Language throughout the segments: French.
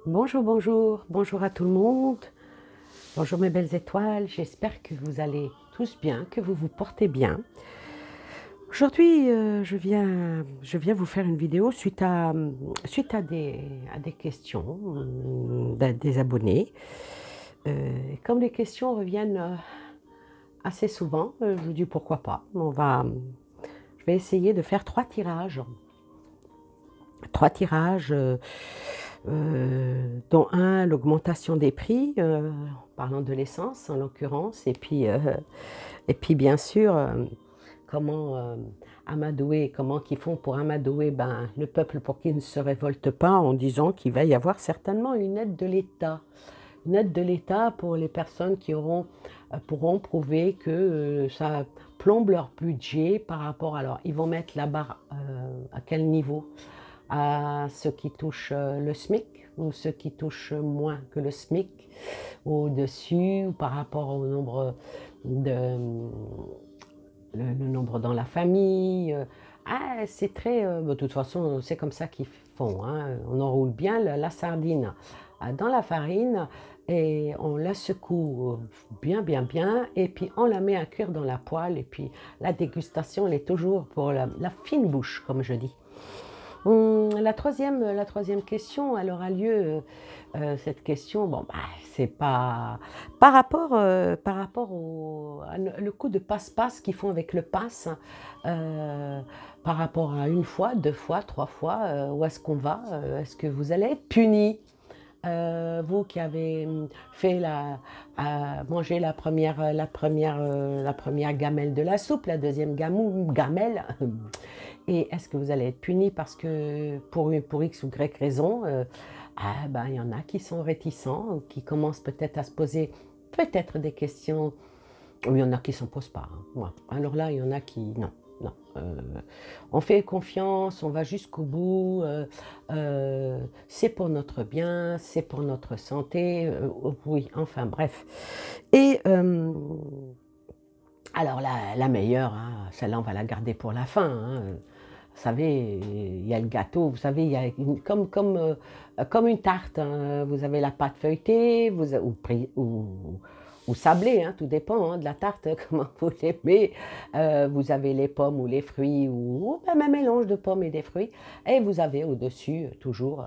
Bonjour, bonjour, bonjour à tout le monde. Bonjour mes belles étoiles, j'espère que vous allez tous bien, que vous vous portez bien. Aujourd'hui, je viens vous faire une vidéo suite à des questions des abonnés. Comme les questions reviennent assez souvent, je vous dis pourquoi pas. Je vais essayer de faire trois tirages. Trois tirages, dont un, l'augmentation des prix, parlant de l'essence en l'occurrence, et puis bien sûr, comment amadouer, comment qu'ils font pour amadouer le peuple pour qu'il ne se révolte pas en disant qu'il va y avoir certainement une aide de l'État. Une aide de l'État pour les personnes qui pourront prouver que ça plombe leur budget par rapport. Alors, ils vont mettre la barre à quel niveau? À ceux qui touchent le SMIC ou ceux qui touchent moins que le SMIC, au-dessus, ou par rapport au nombre le nombre dans la famille. C'est très... de toute façon, c'est comme ça qu'ils font. Hein. On enroule bien la sardine dans la farine et on la secoue bien, bien, bien. Et puis on la met à cuire dans la poêle. Et puis la dégustation, elle est toujours pour la fine bouche, comme je dis. La troisième question, elle aura lieu, cette question, bon, c'est pas par rapport le coup de passe-passe qu'ils font avec le pass, par rapport à une fois, deux fois, trois fois, où est-ce qu'on va? Est-ce que vous allez être puni? Vous qui avez mangé la première gamelle de la soupe, la deuxième gamelle, et est-ce que vous allez être puni parce que pour X ou Y raison, il y en a qui sont réticents, qui commencent peut-être à se poser peut-être des questions, ou il y en a qui ne s'en posent pas. Hein. Ouais. Alors là, il y en a qui, non, non. On fait confiance, on va jusqu'au bout, c'est pour notre bien, c'est pour notre santé, oui, enfin bref. Et alors la meilleure, hein, celle-là on va la garder pour la fin. Hein. Vous savez, il y a le gâteau, vous savez, il y a comme une tarte. Hein. Vous avez la pâte feuilletée, ou sablée, hein, tout dépend hein, de la tarte, comment vous l'aimez. Vous avez les pommes ou les fruits, ou même un mélange de pommes et des fruits. Et vous avez au-dessus toujours,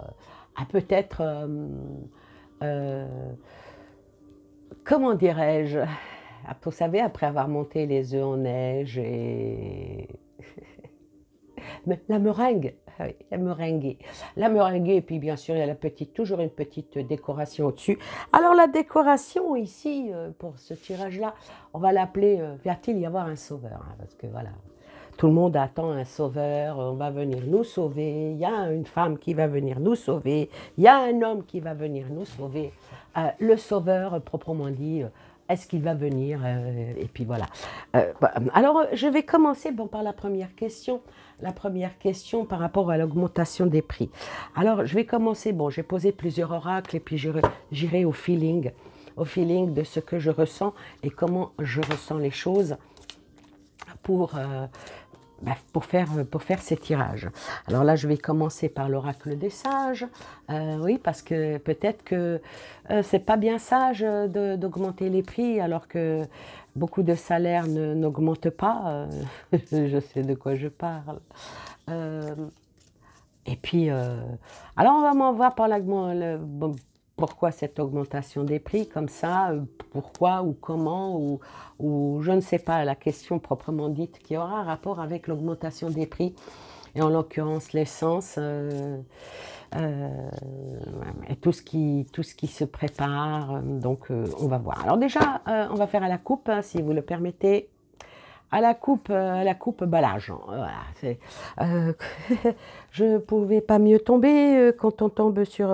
peut-être, euh, comment dirais-je, vous savez, après avoir monté les œufs en neige et mais la meringue, ah oui, la meringue. La meringue, et puis bien sûr, il y a toujours une petite décoration au-dessus. Alors la décoration ici, pour ce tirage-là, on va l'appeler va-t-il y avoir un sauveur? Hein, parce que voilà, tout le monde attend un sauveur, on va venir nous sauver, il y a une femme qui va venir nous sauver, il y a un homme qui va venir nous sauver. Le sauveur, proprement dit, est-ce qu'il va venir? Et puis voilà. Alors, je vais commencer par la première question. La première question par rapport à l'augmentation des prix. Alors, je vais commencer. Bon, j'ai posé plusieurs oracles et puis j'irai au feeling de ce que je ressens et comment je ressens les choses pour, pour faire ces tirages. Alors là, je vais commencer par l'oracle des sages. Oui, parce que peut-être que c'est pas bien sage d'augmenter les prix alors que beaucoup de salaires n'augmentent pas. Je sais de quoi je parle. Euh, et puis, alors on va m'en voir par pourquoi cette augmentation des prix comme ça, pourquoi ou comment, ou je ne sais pas, la question proprement dite qui aura un rapport avec l'augmentation des prix, et en l'occurrence l'essence, et tout ce qui se prépare, donc on va voir. Alors déjà, on va faire à la coupe, hein, si vous le permettez. À la coupe, l'argent. Voilà, euh, je ne pouvais pas mieux tomber quand on tombe sur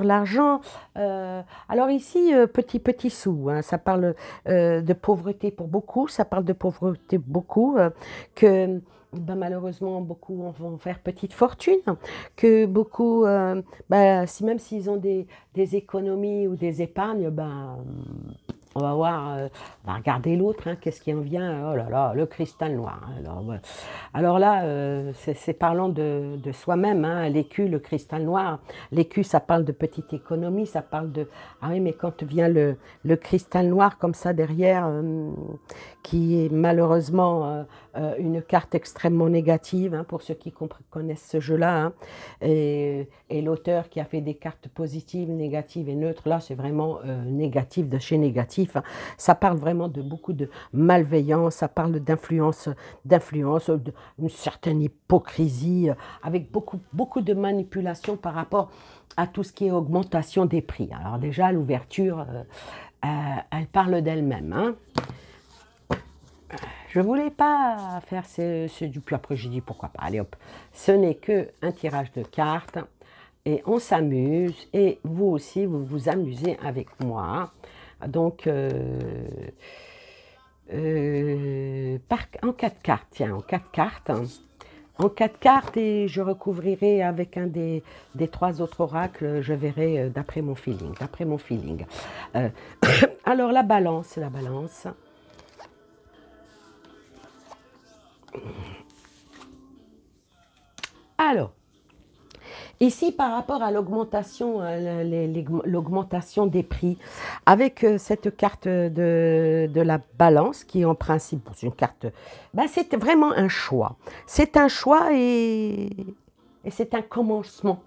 l'argent. Alors ici, petit sou, hein, ça parle de pauvreté pour beaucoup, ça parle de pauvreté beaucoup, que malheureusement beaucoup vont faire petite fortune, que beaucoup, même s'ils ont des économies ou des épargnes, On va voir, on va regarder l'autre, hein, qu'est-ce qui en vient? Oh là là, le cristal noir. Hein. Alors, ouais. Alors là, c'est parlant de soi-même, hein, l'écu, le cristal noir. L'écu, ça parle de petite économie, ça parle de... Ah oui, mais quand vient le cristal noir comme ça derrière, qui est malheureusement une carte extrêmement négative, hein, pour ceux qui connaissent ce jeu-là, hein, et l'auteur qui a fait des cartes positives, négatives et neutres, là, c'est vraiment négatif de chez négatif. Hein. Ça parle vraiment de beaucoup de malveillance, ça parle d'influence, d'une certaine hypocrisie, avec beaucoup de manipulation par rapport à tout ce qui est augmentation des prix. Alors déjà, l'ouverture, elle parle d'elle-même. Hein. Je ne voulais pas faire du... Puis après, j'ai dit pourquoi pas. Allez hop, ce n'est qu'un tirage de cartes et on s'amuse. Et vous aussi, vous vous amusez avec moi. Donc, en 4 cartes, tiens, en 4 cartes. En 4 cartes et je recouvrirai avec un des 3 autres oracles, je verrai d'après mon feeling. D'après mon feeling. Alors, la balance. Alors, ici, par rapport à l'augmentation des prix, avec cette carte de la balance, qui est en principe une carte, ben, c'est vraiment un choix. C'est un choix et c'est un commencement.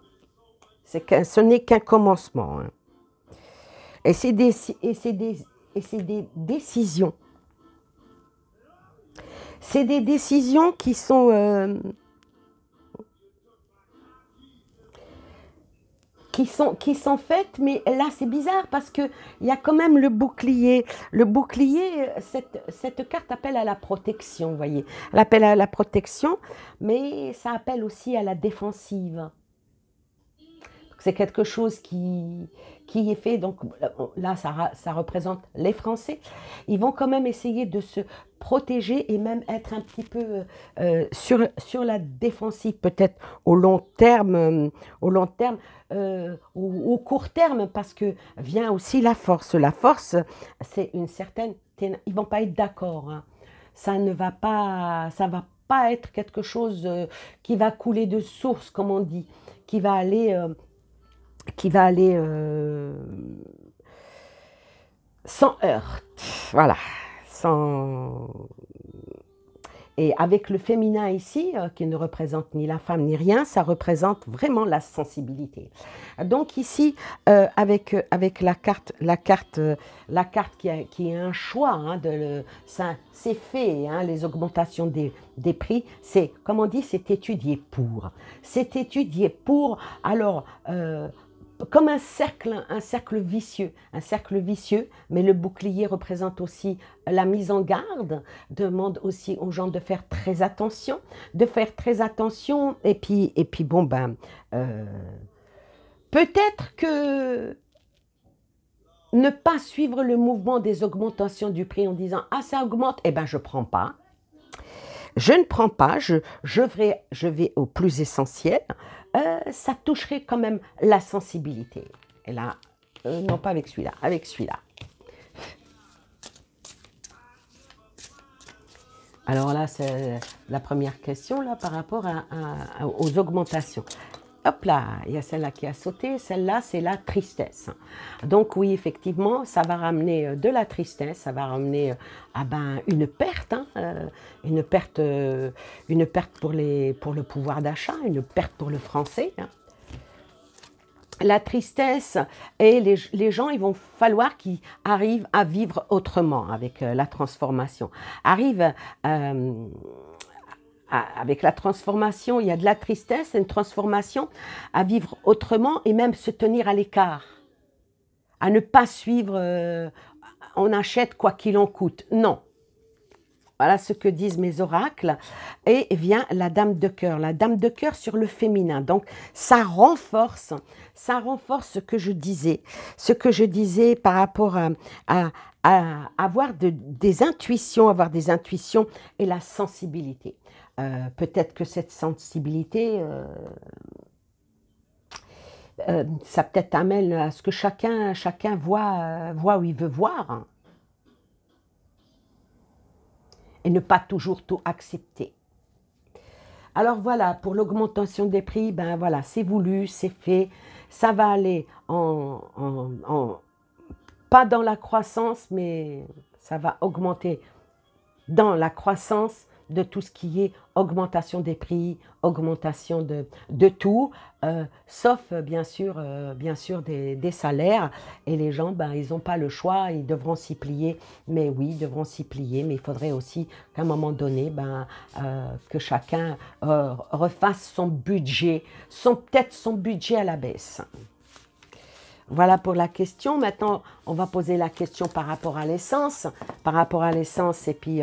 Ce n'est qu'un commencement. Hein. Et c'est des décisions. C'est des décisions qui sont... qui sont faites, mais là c'est bizarre parce qu'il y a quand même le bouclier. Le bouclier, cette carte appelle à la protection, vous voyez. Elle appelle à la protection, mais ça appelle aussi à la défensive. C'est quelque chose qui est fait, donc là ça représente les Français. Ils vont quand même essayer de se protéger et même être un petit peu sur la défensive, peut-être au long terme, au court terme, parce que vient aussi la force. La force, c'est une certaine... Ils vont pas être d'accord. Hein. Ça va pas être quelque chose qui va couler de source, comme on dit, qui va aller sans heurte, voilà, sans... Et avec le féminin ici, qui ne représente ni la femme ni rien, ça représente vraiment la sensibilité. Donc ici, avec la carte qui est un choix, hein, c'est fait, hein, les augmentations des prix, c'est, comme on dit, c'est étudié pour. C'est étudié pour, alors... comme un cercle vicieux, mais le bouclier représente aussi la mise en garde, demande aussi aux gens de faire très attention, et puis bon ben, peut-être que ne pas suivre le mouvement des augmentations du prix en disant ah ça augmente, eh ben je prends pas. Je ne prends pas, je vais au plus essentiel, ça toucherait quand même la sensibilité. Et là, non pas avec celui-là, avec celui-là. Alors là, c'est la première question là, par rapport aux augmentations. Hop là, il y a celle-là qui a sauté, celle-là c'est la tristesse. Donc oui, effectivement, ça va ramener de la tristesse, ça va ramener une perte, hein, une perte pour le pouvoir d'achat, une perte pour le français. Hein. La tristesse et les gens, il vont falloir qu'ils arrivent à vivre autrement avec la transformation. Avec la transformation, il y a de la tristesse, une transformation à vivre autrement et même se tenir à l'écart, à ne pas suivre, on achète quoi qu'il en coûte. Non. Voilà ce que disent mes oracles. Et vient la dame de cœur sur le féminin. Donc, ça renforce ce que je disais par rapport à avoir des intuitions, et la sensibilité. Peut-être que cette sensibilité, ça peut-être amène à ce que chacun voit où il veut voir. et ne pas toujours tout accepter. Alors voilà, pour l'augmentation des prix, ben voilà, c'est voulu, c'est fait, ça va aller pas dans la croissance, mais ça va augmenter dans la croissance de tout ce qui est augmentation des prix, augmentation de tout, sauf bien sûr des salaires. Et les gens, ben, ils n'ont pas le choix, ils devront s'y plier. Mais oui, ils devront s'y plier, mais il faudrait aussi qu'à un moment donné, ben, que chacun refasse son budget, peut-être son budget à la baisse. Voilà pour la question. Maintenant, on va poser la question par rapport à l'essence. Par rapport à l'essence, et puis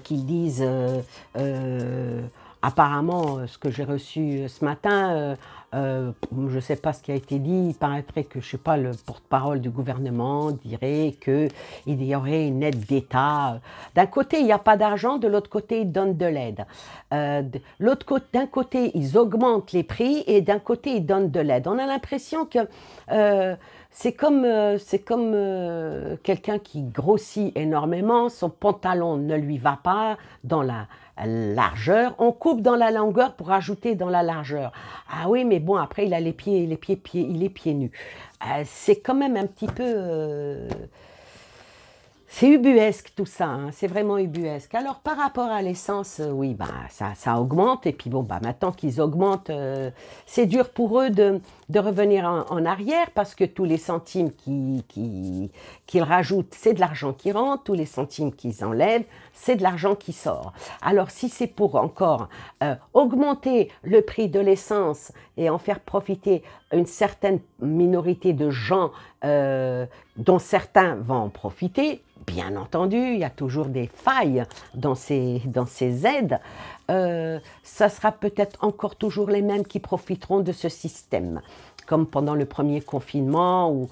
qu'ils disent, apparemment, ce que j'ai reçu ce matin, je ne sais pas ce qui a été dit, il paraîtrait que, je ne sais pas, le porte-parole du gouvernement dirait qu'il y aurait une aide d'État. D'un côté, il n'y a pas d'argent, de l'autre côté, ils donnent de l'aide. D'un côté, ils augmentent les prix et d'un côté, ils donnent de l'aide. On a l'impression que c'est comme quelqu'un qui grossit énormément, son pantalon ne lui va pas dans la largeur, on coupe dans la longueur pour ajouter dans la largeur. Ah oui, mais bon, après il a il est pieds nus. C'est quand même un petit peu... c'est ubuesque tout ça, hein, c'est vraiment ubuesque. Alors par rapport à l'essence, oui, bah, ça augmente. Et puis bon, bah, maintenant qu'ils augmentent, c'est dur pour eux de revenir en arrière parce que tous les centimes qu'ils rajoutent, c'est de l'argent qui rentre. Tous les centimes qu'ils enlèvent, c'est de l'argent qui sort. Alors si c'est pour encore augmenter le prix de l'essence et en faire profiter une certaine minorité de gens dont certains vont en profiter, bien entendu, il y a toujours des failles dans ces aides. Ça sera peut-être encore toujours les mêmes qui profiteront de ce système, comme pendant le premier confinement ou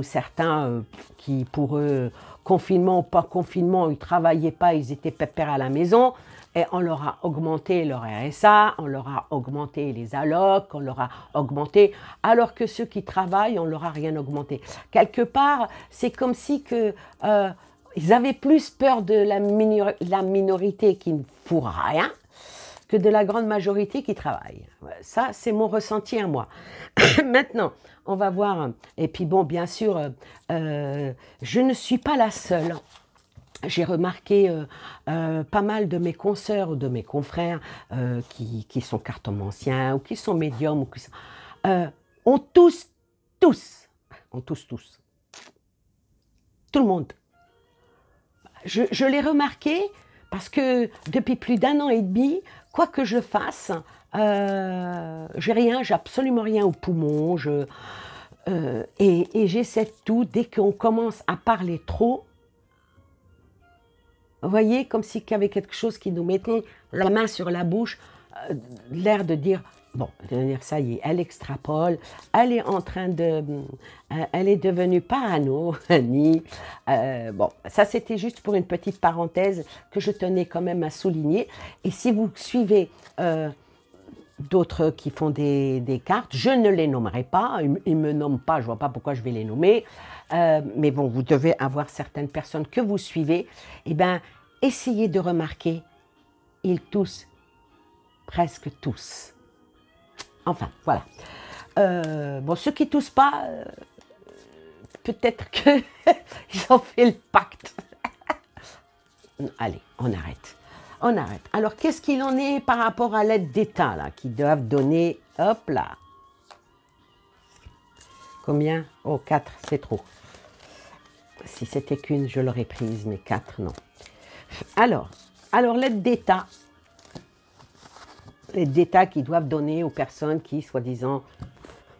certains qui, pour eux, confinement ou pas confinement, ils ne travaillaient pas, ils étaient pépères à la maison. Et on leur a augmenté leur RSA, on leur a augmenté les allocs, on leur a augmenté, alors que ceux qui travaillent, on leur a rien augmenté. Quelque part, c'est comme si que, ils avaient plus peur de la minorité qui ne fout rien que de la grande majorité qui travaille. Ça, c'est mon ressenti à moi. Maintenant, on va voir, et puis bon, bien sûr, je ne suis pas la seule. J'ai remarqué pas mal de mes consoeurs ou de mes confrères qui sont cartomanciens ou qui sont médiums, ou qui sont, ont tous, tout le monde. Je l'ai remarqué parce que depuis plus d'1 an et demi, quoi que je fasse, j'ai absolument rien au poumon, et j'essaie tout. Dès qu'on commence à parler trop, vous voyez, comme si qu'il y avait quelque chose qui nous mettait la main sur la bouche, l'air de dire, bon, ça y est, elle extrapole, elle est en train de... elle est devenue parano, Annie. Bon, ça c'était juste pour une petite parenthèse que je tenais quand même à souligner. Et si vous suivez d'autres qui font des cartes, je ne les nommerai pas, ils ne me nomment pas, je ne vois pas pourquoi je vais les nommer. Mais bon, vous devez avoir certaines personnes que vous suivez, eh bien, essayez de remarquer, ils toussent, presque tous. Enfin, voilà. Bon, ceux qui toussent pas, peut-être qu'ils ont fait le pacte. Allez, on arrête. On arrête. Alors, qu'est-ce qu'il en est par rapport à l'aide d'État, là, qu'ils doivent donner? Hop là. Combien? Oh, 4, c'est trop. Si c'était qu'une, je l'aurais prise, mais 4, non. Alors l'aide d'État. L'aide d'État qu'ils doivent donner aux personnes qui, soi-disant,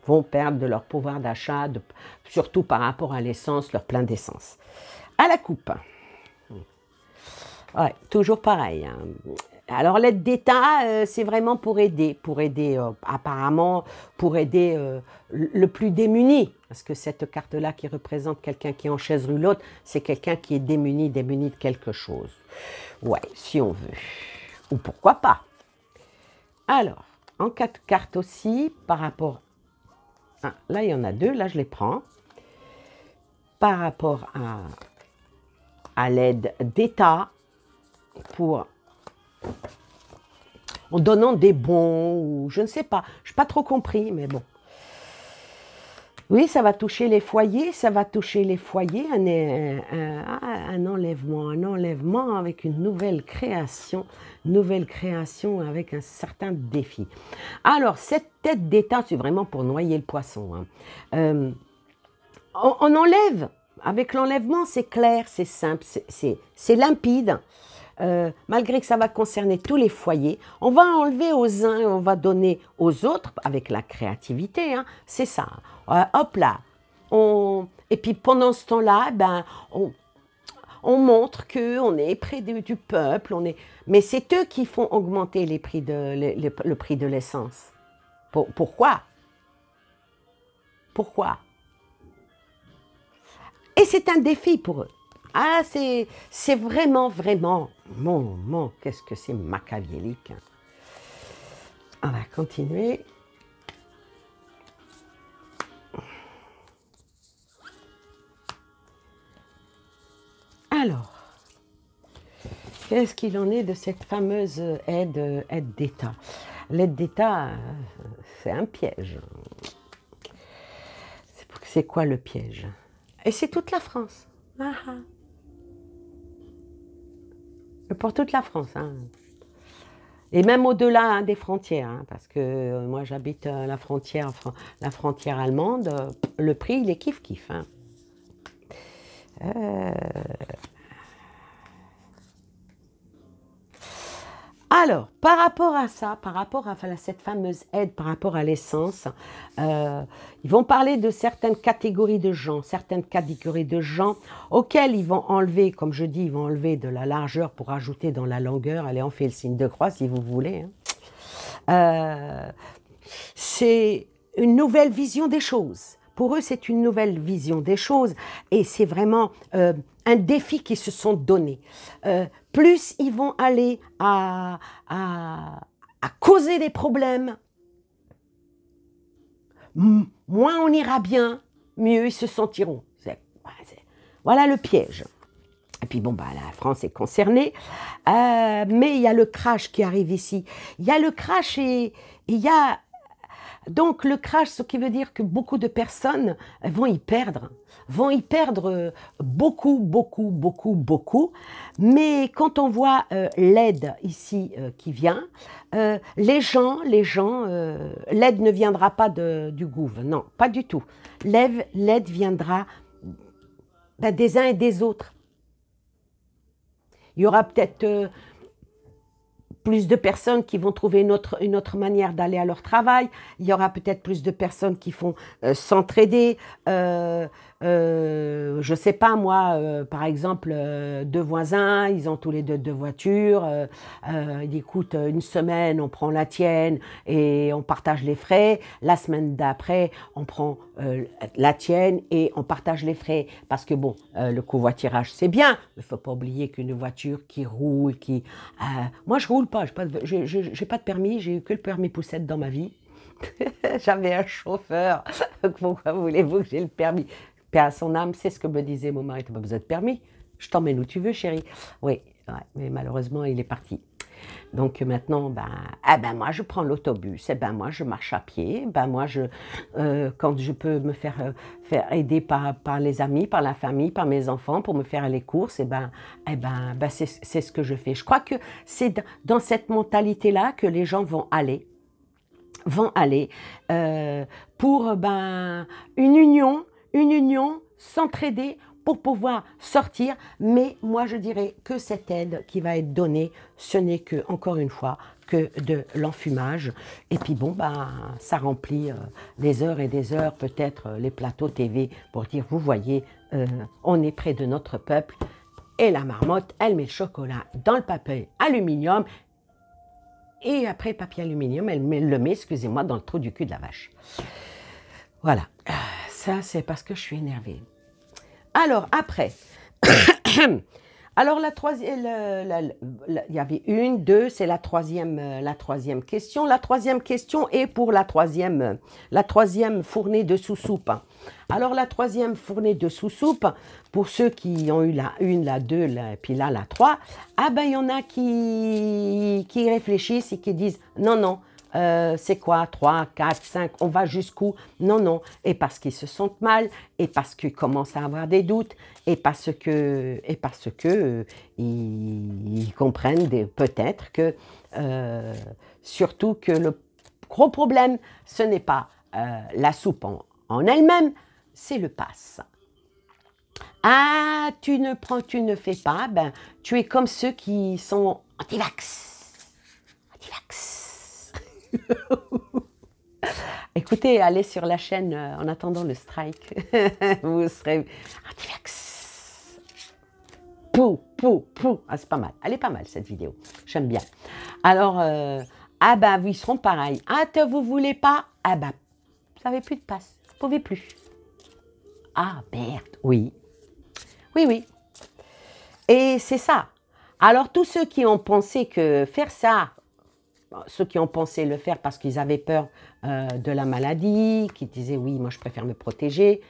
vont perdre de leur pouvoir d'achat, surtout par rapport à l'essence, leur plein d'essence. À la coupe. Ouais, toujours pareil. Hein. Alors l'aide d'État, c'est vraiment pour aider apparemment, pour aider le plus démuni. Parce que cette carte-là qui représente quelqu'un qui est en chaise roulotte, c'est quelqu'un qui est démuni de quelque chose. Ouais, si on veut. Ou pourquoi pas. Alors, en 4 cartes aussi, par rapport... Ah, là, il y en a 2, là je les prends. Par rapport à à l'aide d'État pour en donnant des bons ou je ne sais pas. Je n'ai pas trop compris, mais bon. Oui, ça va toucher les foyers, un enlèvement avec une nouvelle création avec un certain défi. Alors, cette tête d'État, c'est vraiment pour noyer le poisson. Hein. On enlève, avec l'enlèvement, c'est clair, c'est simple, c'est limpide. Malgré que ça va concerner tous les foyers, on va enlever aux uns et on va donner aux autres avec la créativité, hein, c'est ça. Hop là. Et puis pendant ce temps-là, ben, on montre qu'on est près du peuple, mais c'est eux qui font augmenter les prix le prix de l'essence. Pourquoi? Pourquoi? Et c'est un défi pour eux. Ah, c'est vraiment, qu'est-ce que c'est machiavélique. On va continuer. Alors, qu'est-ce qu'il en est de cette fameuse aide d'État? L'aide d'État, c'est un piège. C'est quoi le piège? Et c'est toute la France. Ah, ah. Pour toute la France. Hein. Et même au-delà hein, des frontières. Hein, parce que moi, j'habite la frontière allemande. Le prix, il est kiff-kiff. Hein. Alors, par rapport à ça, par rapport à cette fameuse aide, par rapport à l'essence, ils vont parler de certaines catégories de gens auxquels ils vont enlever, comme je dis, ils vont enlever de la largeur pour ajouter dans la longueur. Allez, on fait le signe de croix si vous voulez. Hein. C'est une nouvelle vision des choses. Pour eux, c'est une nouvelle vision des choses et c'est vraiment un défi qu'ils se sont donné. Plus ils vont aller à causer des problèmes, moins on ira bien, mieux ils se sentiront. Voilà le piège. Et puis bon, bah, la France est concernée, mais il y a le crash qui arrive ici. Il y a le crash et il y a... Donc le crash, ce qui veut dire que beaucoup de personnes vont y perdre beaucoup. Mais quand on voit l'aide ici qui vient, les gens, l'aide ne viendra pas du gouv, non, pas du tout. L'aide viendra des uns et des autres. Il y aura peut-être... plus de personnes qui vont trouver une autre manière d'aller à leur travail. Il y aura peut-être plus de personnes qui vont s'entraider. Je ne sais pas, moi, par exemple, deux voisins, ils ont tous les deux voitures. Ils disent, écoute, une semaine, on prend la tienne et on partage les frais. La semaine d'après, on prend la tienne et on partage les frais. Parce que, bon, le covoiturage, c'est bien. Il ne faut pas oublier qu'une voiture qui roule, moi, je ne roule pas. Je n'ai pas de permis. J'ai eu que le permis poussette dans ma vie. J'avais un chauffeur. Pourquoi voulez-vous que j'ai le permis? Paix à son âme, c'est ce que me disait mon mari. Tu n'as pas besoin de permis. Je t'emmène où tu veux, chérie. Oui, ouais, mais malheureusement, il est parti. Donc maintenant, moi, je prends l'autobus. Moi, je marche à pied. Moi, quand je peux me faire aider par les amis, par la famille, par mes enfants pour me faire les courses, c'est ce que je fais. Je crois que c'est dans cette mentalité-là que les gens vont aller pour une union, s'entraider pour pouvoir sortir. Mais moi, je dirais que cette aide qui va être donnée, ce n'est que, encore une fois, que de l'enfumage. Et puis bon, ça remplit des heures et des heures, peut-être les plateaux TV pour dire, vous voyez, on est près de notre peuple. Et la marmotte, elle met le chocolat dans le papier aluminium. Et après, papier aluminium, elle le met, excusez-moi, dans le trou du cul de la vache. Voilà. Ça, c'est parce que je suis énervée. Alors, après, Alors, la troisième, il y avait une, deux, c'est la troisième question. La troisième question est pour la troisième fournée de sous-soupe. Alors, la troisième fournée de sous-soupe, pour ceux qui ont eu la une, la deux, et puis là, la trois, ah ben, il y en a qui réfléchissent et qui disent, non, non, c'est quoi, 3, 4, 5, on va jusqu'où? Non, non, et parce qu'ils se sentent mal, et parce qu'ils commencent à avoir des doutes, et parce que ils comprennent peut-être que, surtout que le gros problème, ce n'est pas la soupe en elle-même, c'est le pass. Ah, tu ne prends, tu ne fais pas, ben, tu es comme ceux qui sont anti-vax. Anti-vax. Écoutez, allez sur la chaîne en attendant le strike. Vous serez anti-vax. Pou, pou, pou. Ah, c'est pas mal. Elle est pas mal cette vidéo. J'aime bien. Alors, ah ben, ils seront pareils. Ah, vous voulez pas? Ah ben, vous n'avez plus de passe. Vous pouvez plus. Ah, merde. Oui. Oui, oui. Et c'est ça. Alors, tous ceux qui ont pensé que faire ça, ceux qui ont pensé le faire parce qu'ils avaient peur de la maladie, qui disaient oui, moi je préfère me protéger,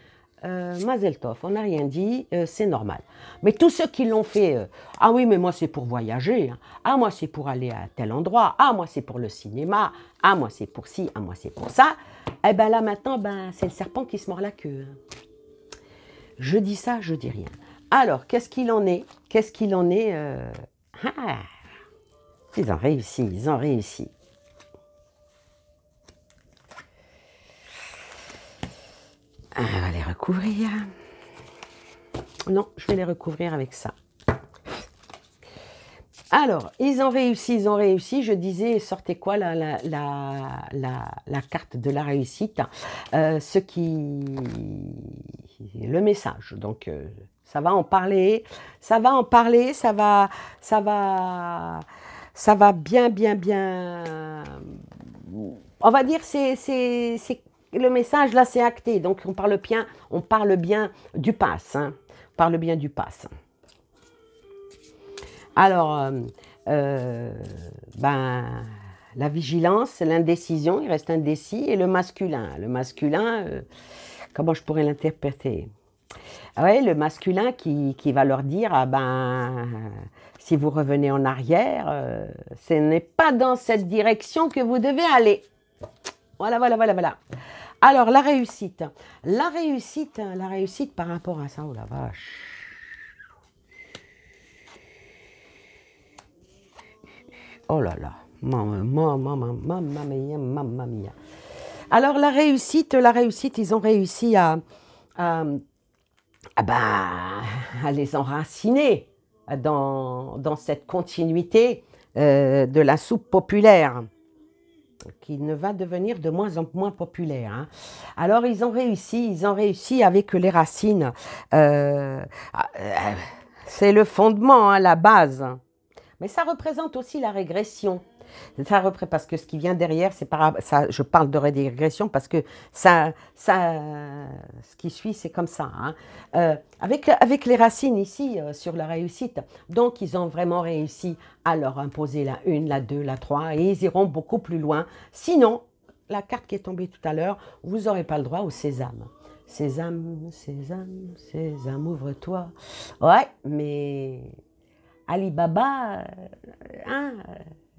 Mazel Tov, on n'a rien dit, c'est normal. Mais tous ceux qui l'ont fait, ah oui, mais moi c'est pour voyager, hein. Ah moi c'est pour aller à tel endroit, ah moi c'est pour le cinéma, ah moi c'est pour ci, ah moi c'est pour ça, eh bien là maintenant, ben, c'est le serpent qui se mord la queue. Je dis ça, je dis rien. Alors, qu'est-ce qu'il en est? Qu'est-ce qu'il en est ah, ils ont réussi, ils ont réussi. On va les recouvrir. Non, je vais les recouvrir avec ça. Alors, ils ont réussi, ils ont réussi. Je disais, sortez quoi la carte de la réussite, ce qui... Le message, donc... ça va en parler, ça va en parler, ça va bien, bien, bien. On va dire, c'est le message là, c'est acté. Donc on parle bien du pass. Hein. On parle bien du pass. Alors, ben, la vigilance, l'indécision, il reste indécis, et le masculin. Le masculin, comment je pourrais l'interpréter? Oui, le masculin qui va leur dire, ah ben, si vous revenez en arrière, ce n'est pas dans cette direction que vous devez aller. Voilà, voilà, voilà, voilà. Alors, la réussite par rapport à ça, oh la vache. Oh là là, mamma mia. Alors, la réussite, ils ont réussi à les enraciner dans cette continuité de la soupe populaire, qui ne va devenir de moins en moins populaire. Hein. Alors, ils ont réussi avec les racines. C'est le fondement, hein, la base. Mais ça représente aussi la régression. Parce que ce qui vient derrière, c'est ça. Je parle de régression parce que ce qui suit, c'est comme ça. Hein. Avec les racines ici sur la réussite, donc ils ont vraiment réussi à leur imposer la 1, la 2, la 3, et ils iront beaucoup plus loin. Sinon, la carte qui est tombée tout à l'heure, vous n'aurez pas le droit au sésame. Sésame, sésame, sésame, ouvre-toi. Ouais, mais Alibaba, hein,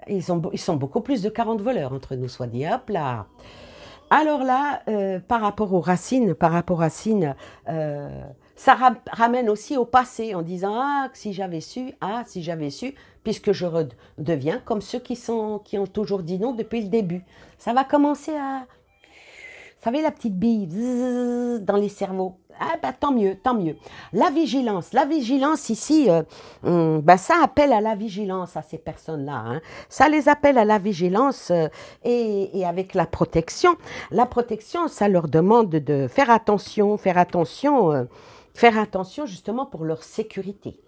ils sont beaucoup plus de 40 voleurs entre nous, soit dit. Hop là. Alors là, par rapport aux racines, ça ramène aussi au passé en disant ah si j'avais su, puisque je redeviens comme ceux qui ont toujours dit non depuis le début. Ça va commencer à, vous savez, la petite bille dans les cerveaux. Ah ben tant mieux, tant mieux. La vigilance ici, ça appelle à la vigilance à ces personnes-là. Hein. Ça les appelle à la vigilance et avec la protection, ça leur demande de faire attention justement pour leur sécurité.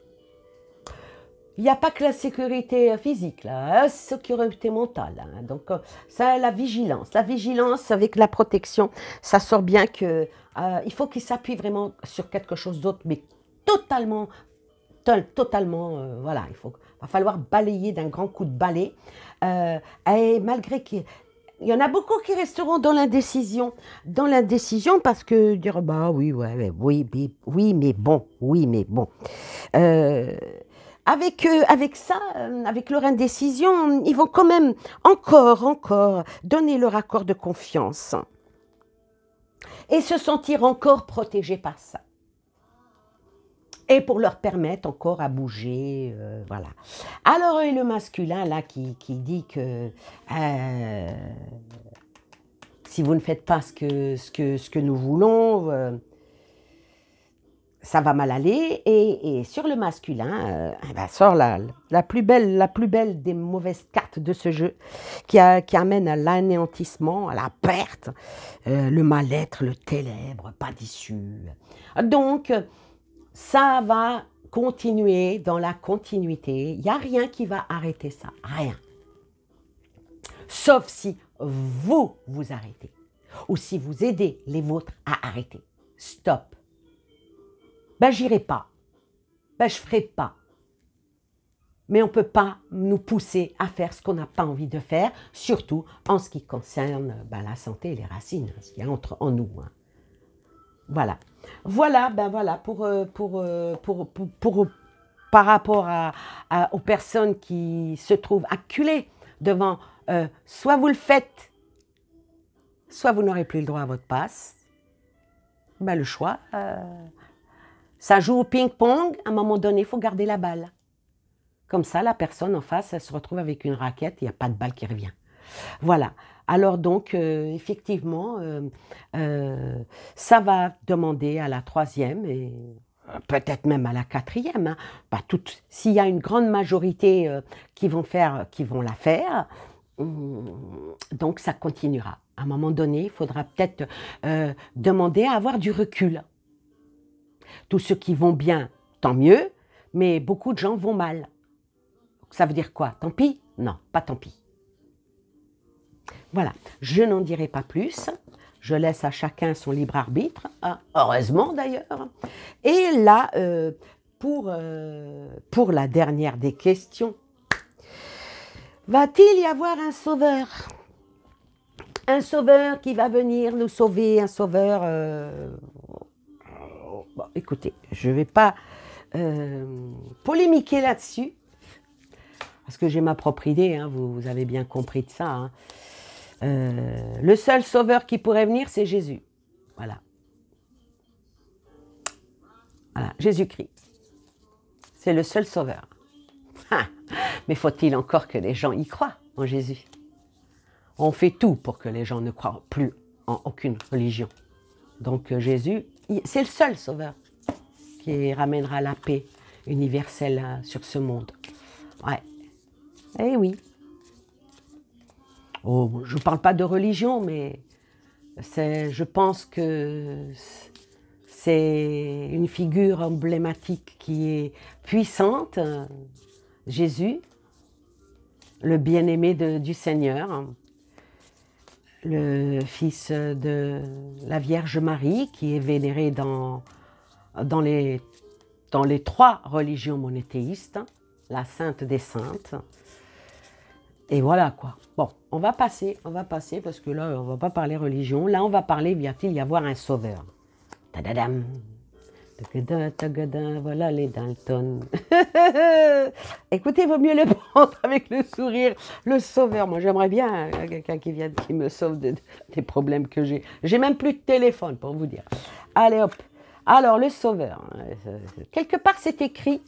Il n'y a pas que la sécurité physique, la sécurité mentale. Hein. Donc, ça, la vigilance avec la protection, ça sort bien que il faut qu'ils s'appuient vraiment sur quelque chose d'autre, mais totalement totalement, voilà, va falloir balayer d'un grand coup de balai. Et malgré qu'il y en a beaucoup qui resteront dans l'indécision parce que dire bah oui, ouais, oui, mais bon, oui, mais bon. Euh, avec ça, avec leur indécision, ils vont quand même encore donner leur accord de confiance et se sentir encore protégés par ça. Et pour leur permettre encore à bouger, voilà. Alors, et le masculin, là, qui dit que si vous ne faites pas ce que nous voulons, ça va mal aller. Et sur le masculin, sort la plus belle des mauvaises cartes de ce jeu, qui amène à l'anéantissement, à la perte, le mal-être, le ténèbre, pas d'issue. Donc, ça va continuer dans la continuité. Il n'y a rien qui va arrêter ça. Rien. Sauf si vous arrêtez. Ou si vous aidez les vôtres à arrêter. Stop. Ben, j'irai pas. Ben, je ferai pas. Mais on ne peut pas nous pousser à faire ce qu'on n'a pas envie de faire, surtout en ce qui concerne la santé et les racines, ce qu'il y a en nous. Hein. Voilà. Voilà, par rapport aux personnes qui se trouvent acculées devant soit vous le faites, soit vous n'aurez plus le droit à votre passe. Le choix, ça joue au ping-pong, à un moment donné, il faut garder la balle. Comme ça, la personne en face, elle se retrouve avec une raquette, il n'y a pas de balle qui revient. Voilà. Alors donc, effectivement, ça va demander à la 3e et peut-être même à la 4e. Hein. S'il y a une grande majorité qui vont la faire, donc ça continuera. À un moment donné, il faudra peut-être demander à avoir du recul. Tous ceux qui vont bien, tant mieux, mais beaucoup de gens vont mal. Ça veut dire quoi? Tant pis? Non, pas tant pis. Voilà, je n'en dirai pas plus. Je laisse à chacun son libre arbitre, hein, heureusement d'ailleurs. Et là, pour la dernière des questions, va-t-il y avoir un sauveur? Un sauveur qui va venir nous sauver, un sauveur... Bon, écoutez, je ne vais pas polémiquer là-dessus, parce que j'ai ma propre idée, hein, vous avez bien compris de ça. Hein. Le seul sauveur qui pourrait venir, c'est Jésus. Voilà. Voilà, Jésus-Christ. C'est le seul sauveur. Mais faut-il encore que les gens y croient en Jésus? On fait tout pour que les gens ne croient plus en aucune religion. Donc Jésus, c'est le seul sauveur qui ramènera la paix universelle sur ce monde. Ouais. Eh oui. Oh, je ne parle pas de religion, mais je pense que c'est une figure emblématique qui est puissante, Jésus, le bien-aimé du Seigneur, le fils de la Vierge Marie, qui est vénéré dans les 3 religions monothéistes, la sainte des saintes. Et voilà quoi. Bon, on va passer parce que là, on ne va pas parler religion. Là, on va parler, vient-il y avoir un sauveur? Tadadam. Voilà les Dalton. Écoutez, il vaut mieux le prendre avec le sourire. Le sauveur, moi j'aimerais bien quelqu'un qui vienne, qui me sauve des problèmes que j'ai. J'ai même plus de téléphone pour vous dire. Allez hop. Alors, le sauveur. Quelque part, c'est écrit.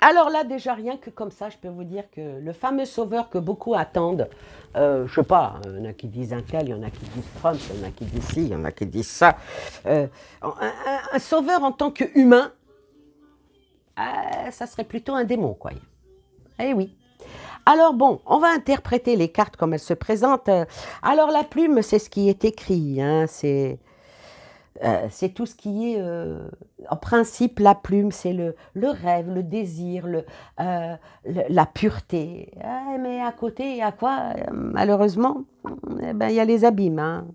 Alors là, déjà, rien que comme ça, je peux vous dire que le fameux sauveur que beaucoup attendent, je ne sais pas, il y en a qui disent un tel, il y en a qui disent Trump, il y en a qui disent ci, il y en a qui disent ça. Un sauveur en tant qu'humain, ça serait plutôt un démon, quoi. Eh oui. Alors bon, on va interpréter les cartes comme elles se présentent. Alors la plume, c'est ce qui est écrit, hein, c'est tout ce qui est, en principe, la plume, c'est le rêve, le désir, la pureté. Mais à côté, il y a quoi? Malheureusement, il y a les abîmes. Hein.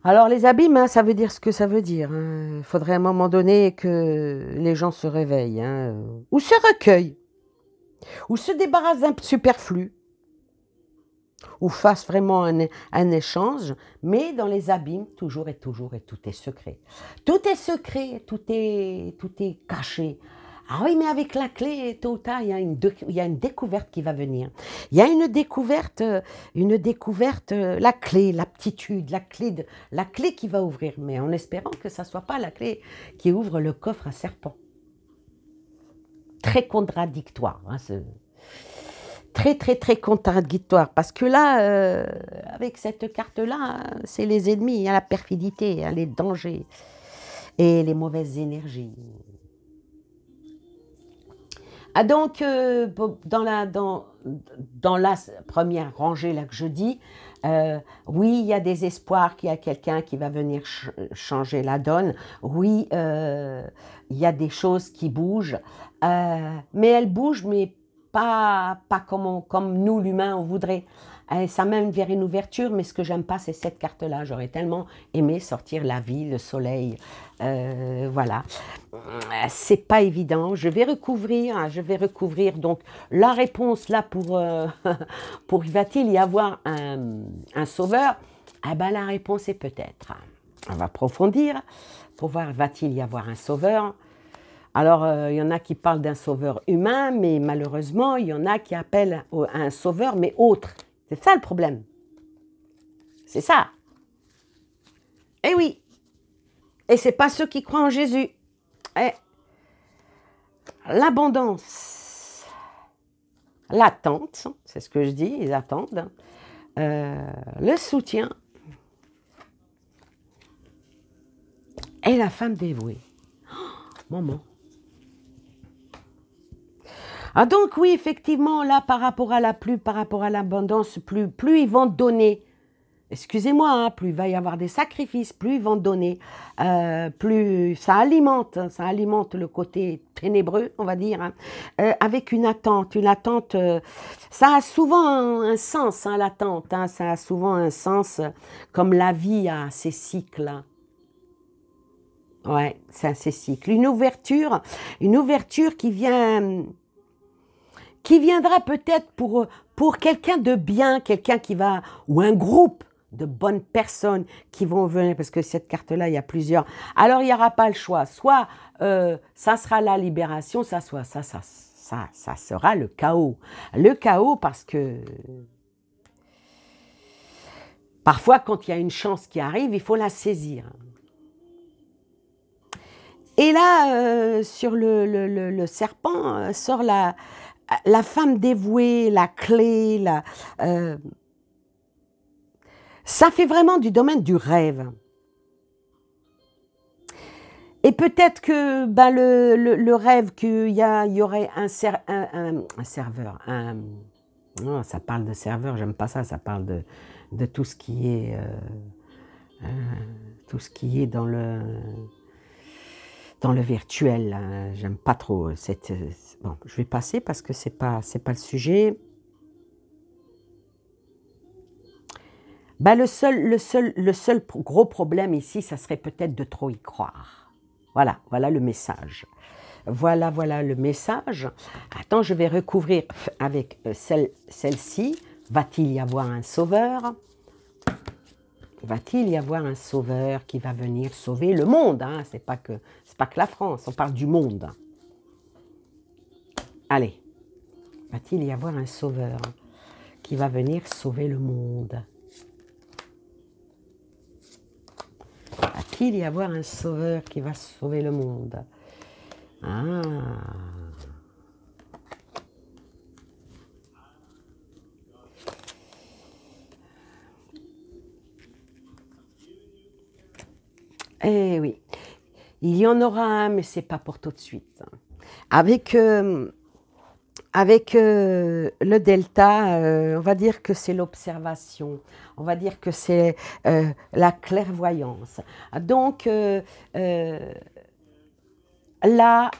Alors les abîmes, hein, ça veut dire ce que ça veut dire, hein. Il faudrait à un moment donné que les gens se réveillent, hein, ou se recueillent, ou se débarrassent d'un superflu, ou fassent vraiment un échange, mais dans les abîmes, toujours et toujours, et tout est secret. Tout est secret, tout est caché. Ah oui, mais avec la clé, tôt ou tard, il y a une découverte qui va venir. Il y a une découverte, la clé, l'aptitude, la clé qui va ouvrir, mais en espérant que ça ne soit pas la clé qui ouvre le coffre à serpent. Très contradictoire, hein, très, très, très contradictoire, parce que là, avec cette carte-là, c'est les ennemis, il y a la perfidité, hein, les dangers et les mauvaises énergies. Ah donc, dans la première rangée là que je dis, oui, il y a des espoirs qu'il y a quelqu'un qui va venir changer la donne. Oui, il y a des choses qui bougent, mais elles bougent, mais pas comme nous, l'humain, on voudrait. Ça mène vers une ouverture, mais ce que j'aime pas, c'est cette carte-là. J'aurais tellement aimé sortir la vie, le soleil, voilà. C'est pas évident. Je vais recouvrir donc la réponse là pour va-t-il y avoir un sauveur? Eh ben la réponse est peut-être. On va approfondir pour voir va-t-il y avoir un sauveur. Alors, il y en a qui parlent d'un sauveur humain, mais malheureusement, il y en a qui appellent un sauveur, mais autre. C'est ça le problème. C'est ça. Eh oui. Et c'est pas ceux qui croient en Jésus. Eh. L'abondance, l'attente, c'est ce que je dis, ils attendent, le soutien et la femme dévouée. Oh, maman. Ah donc oui, effectivement, là, par rapport à par rapport à l'abondance, plus ils vont donner, excusez-moi, hein, plus il va y avoir des sacrifices, plus ils vont donner, plus ça alimente le côté ténébreux, on va dire, hein, avec une attente, ça a souvent un sens, hein, l'attente, hein, ça a souvent un sens, comme la vie a ses cycles. Ouais, c'est ses cycles. Une ouverture qui viendra peut-être pour quelqu'un de bien, quelqu'un qui va, ou un groupe de bonnes personnes qui vont venir, parce que cette carte-là, il y a plusieurs. Alors, il n'y aura pas le choix. Soit ça sera la libération, ça sera le chaos. Le chaos parce que parfois, quand il y a une chance qui arrive, il faut la saisir. Et là, sur le serpent, sort la femme dévouée, la clé, ça fait vraiment du domaine du rêve. Et peut-être que le rêve qu'il y aurait un serveur, non, ça parle de serveur, j'aime pas ça, ça parle de tout ce qui est dans le virtuel, hein. J'aime pas trop bon, je vais passer parce que c'est pas le sujet. Le seul gros problème ici, ça serait peut-être de trop y croire. Voilà le message. Voilà le message. Attends, je vais recouvrir avec celle-ci. Va-t-il y avoir un sauveur? Va-t-il y avoir un sauveur qui va venir sauver le monde, hein? C'est pas que la France, on parle du monde. Allez, va-t-il y avoir un sauveur qui va venir sauver le monde? Va-t-il y avoir un sauveur qui va sauver le monde? Ah. Eh oui, il y en aura un, mais c'est pas pour tout de suite. Avec le delta, on va dire que c'est l'observation, on va dire que c'est la clairvoyance. Donc là,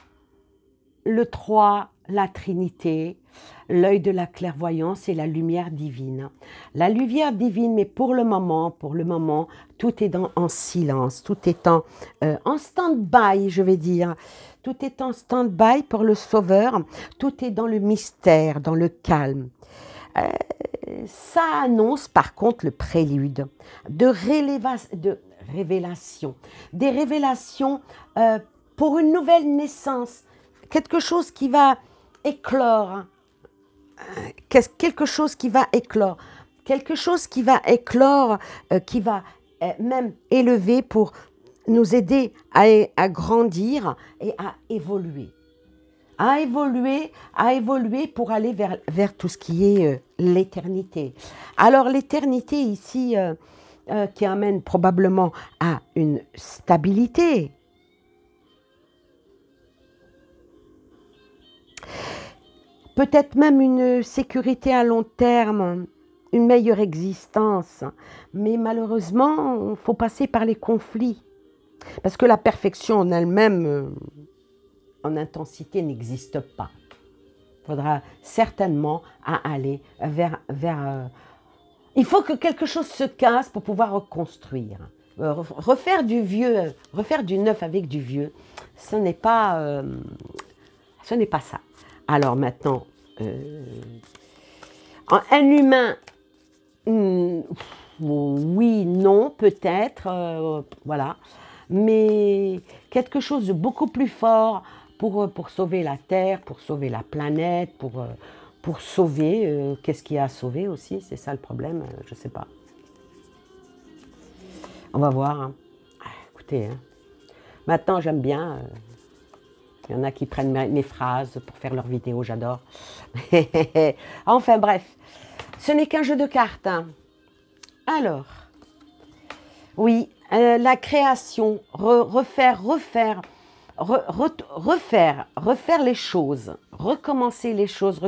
le 3, la Trinité, l'œil de la clairvoyance et la lumière divine. La lumière divine, mais pour le moment, tout est en silence, tout est en stand-by, je vais dire. Tout est en stand-by pour le Sauveur, tout est dans le mystère, dans le calme. Ça annonce par contre le prélude de révélation, des révélations pour une nouvelle naissance, quelque chose qui va éclore, quelque chose qui va éclore, qui va même élever pour nous aider à grandir et à évoluer. À évoluer pour aller vers tout ce qui est l'éternité. Alors l'éternité ici, qui amène probablement à une stabilité. Peut-être même une sécurité à long terme, une meilleure existence. Mais malheureusement, il faut passer par les conflits. Parce que la perfection en elle-même, en intensité, n'existe pas. Il faudra certainement aller vers il faut que quelque chose se casse pour pouvoir reconstruire. Refaire du vieux, refaire du neuf avec du vieux, ce n'est pas ça. Alors maintenant, un humain, oui, non, peut-être, voilà. Mais quelque chose de beaucoup plus fort pour sauver la Terre, pour sauver la planète, pour sauver, qu'est-ce qu'il y a à sauver aussi, c'est ça le problème, je ne sais pas. On va voir. Hein. Écoutez, hein. Maintenant j'aime bien, il y en a qui prennent mes phrases pour faire leurs vidéos, j'adore. Enfin bref, ce n'est qu'un jeu de cartes. Hein. Alors, oui, la création, refaire les choses, recommencer les choses,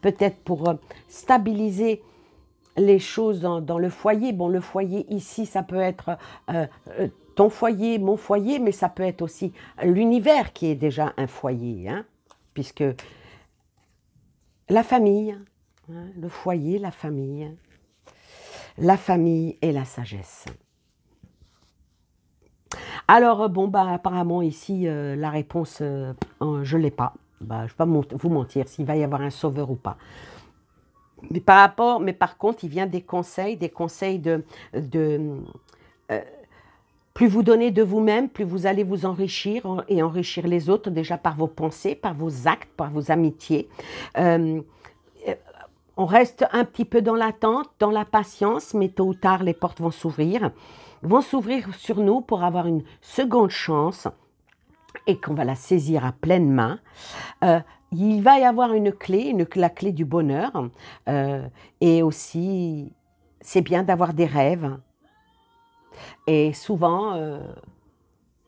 peut-être pour stabiliser les choses dans le foyer. Bon, le foyer ici, ça peut être ton foyer, mon foyer, mais ça peut être aussi l'univers qui est déjà un foyer, hein, puisque la famille, hein, le foyer, la famille et la sagesse. Alors, bon, bah, apparemment, ici, la réponse, je ne l'ai pas. Bah, je ne vais pas vous mentir, s'il va y avoir un sauveur ou pas. Mais par contre, il vient des conseils de plus vous donnez de vous-même, plus vous allez vous enrichir et enrichir les autres, déjà par vos pensées, par vos actes, par vos amitiés. On reste un petit peu dans l'attente, dans la patience, mais tôt ou tard, les portes vont s'ouvrir sur nous pour avoir une seconde chance et qu'on va la saisir à pleine main. Il va y avoir une clé, la clé du bonheur. Et aussi, c'est bien d'avoir des rêves. Et souvent,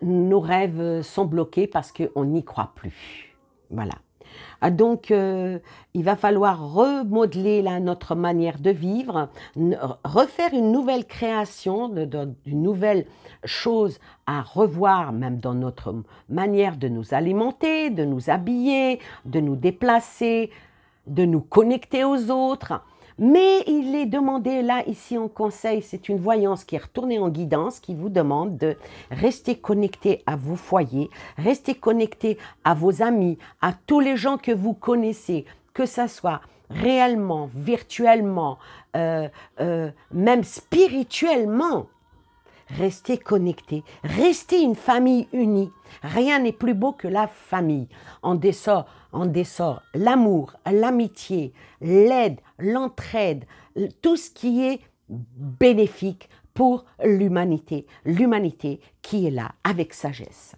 nos rêves sont bloqués parce qu'on n'y croit plus. Voilà. Donc, il va falloir remodeler notre manière de vivre, refaire une nouvelle création, d'une nouvelle chose à revoir, même dans notre manière de nous alimenter, de nous habiller, de nous déplacer, de nous connecter aux autres. Mais il est demandé, là, ici en conseil, c'est une voyance qui est retournée en guidance, qui vous demande de rester connecté à vos foyers, rester connecté à vos amis, à tous les gens que vous connaissez, que ça soit réellement, virtuellement, même spirituellement. Restez connectés, restez une famille unie. Rien n'est plus beau que la famille. On dessort l'amour, l'amitié, l'aide, l'entraide, tout ce qui est bénéfique pour l'humanité. L'humanité qui est là avec sagesse.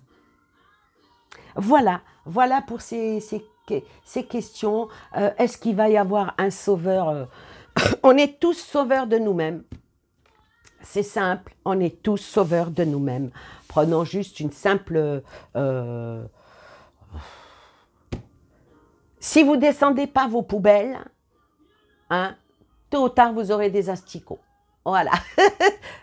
Voilà pour ces questions. Est-ce qu'il va y avoir un sauveur? On est tous sauveurs de nous-mêmes. C'est simple, on est tous sauveurs de nous-mêmes. Prenons juste une simple... si vous ne descendez pas vos poubelles, hein, tôt ou tard, vous aurez des asticots. Voilà,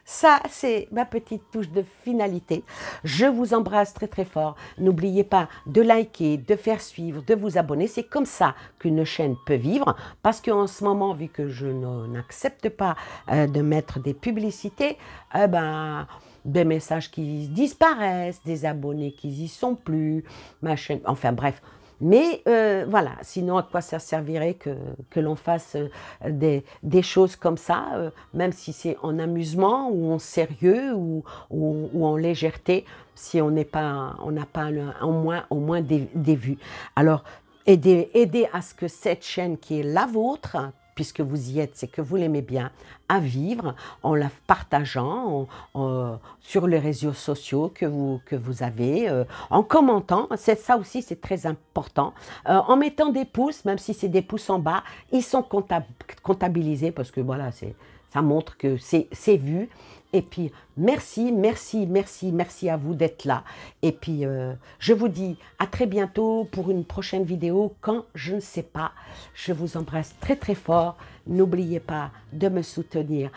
ça c'est ma petite touche de finalité. Je vous embrasse très très fort. N'oubliez pas de liker, de faire suivre, de vous abonner. C'est comme ça qu'une chaîne peut vivre. Parce qu'en ce moment, vu que je n'accepte pas de mettre des publicités, ben, des messages qui disparaissent, des abonnés qui n'y sont plus, ma chaîne, enfin bref. Mais voilà, sinon à quoi ça servirait que l'on fasse des choses comme ça, même si c'est en amusement ou en sérieux ou en légèreté, si on n'est pas, on n'a pas au moins des vues. Alors, aidez à ce que cette chaîne qui est la vôtre, puisque vous y êtes, c'est que vous l'aimez bien, à vivre en la partageant sur les réseaux sociaux que vous avez, en commentant, ça aussi c'est très important, en mettant des pouces, même si c'est des pouces en bas, ils sont comptabilisés parce que voilà, ça montre que c'est vu. Et puis, merci, merci, merci, merci à vous d'être là. Et puis, je vous dis à très bientôt pour une prochaine vidéo, quand je ne sais pas. Je vous embrasse très, très fort. N'oubliez pas de me soutenir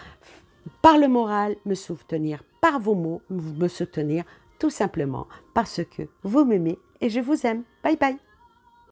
par le moral, me soutenir par vos mots, me soutenir tout simplement parce que vous m'aimez et je vous aime. Bye bye.